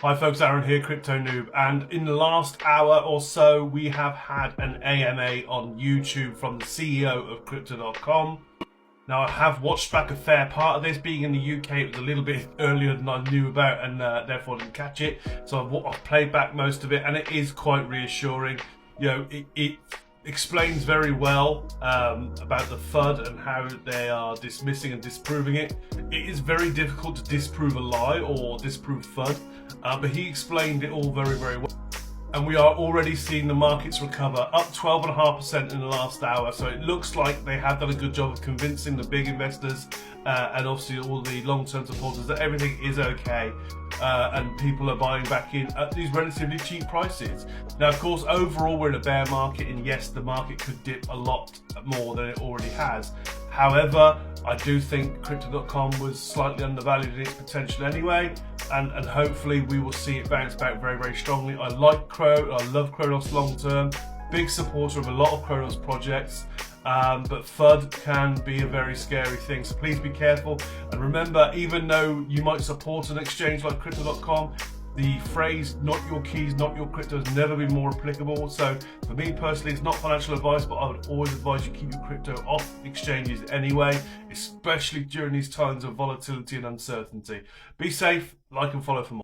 Hi folks, Aaron here, Crypto Noob, and in the last hour or so we have had an AMA on YouTube from the CEO of Crypto.com. Now I have watched back a fair part of this. Being in the UK, it was a little bit earlier than I knew about and therefore didn't catch it. So I've played back most of it and it is quite reassuring. You know, it explains very well about the FUD and how they are dismissing and disproving it. It is very difficult to disprove a lie or disprove FUD, but he explained it all very, very well. And we are already seeing the markets recover, up 12.5% in the last hour. So it looks like they have done a good job of convincing the big investors and obviously all the long-term supporters that everything is okay and people are buying back in at these relatively cheap prices. Now, of course, overall we're in a bear market, and yes, the market could dip a lot more than it already has. However, I do think Crypto.com was slightly undervalued in its potential anyway, and hopefully we will see it bounce back very, very strongly. I love Cronos long term, big supporter of a lot of Cronos projects, but FUD can be a very scary thing, so please be careful. And remember, even though you might support an exchange like Crypto.com, the phrase "not your keys, not your crypto" has never been more applicable. So for me personally, it's not financial advice, but I would always advise you keep your crypto off exchanges anyway, especially during these times of volatility and uncertainty. Be safe, like and follow for more.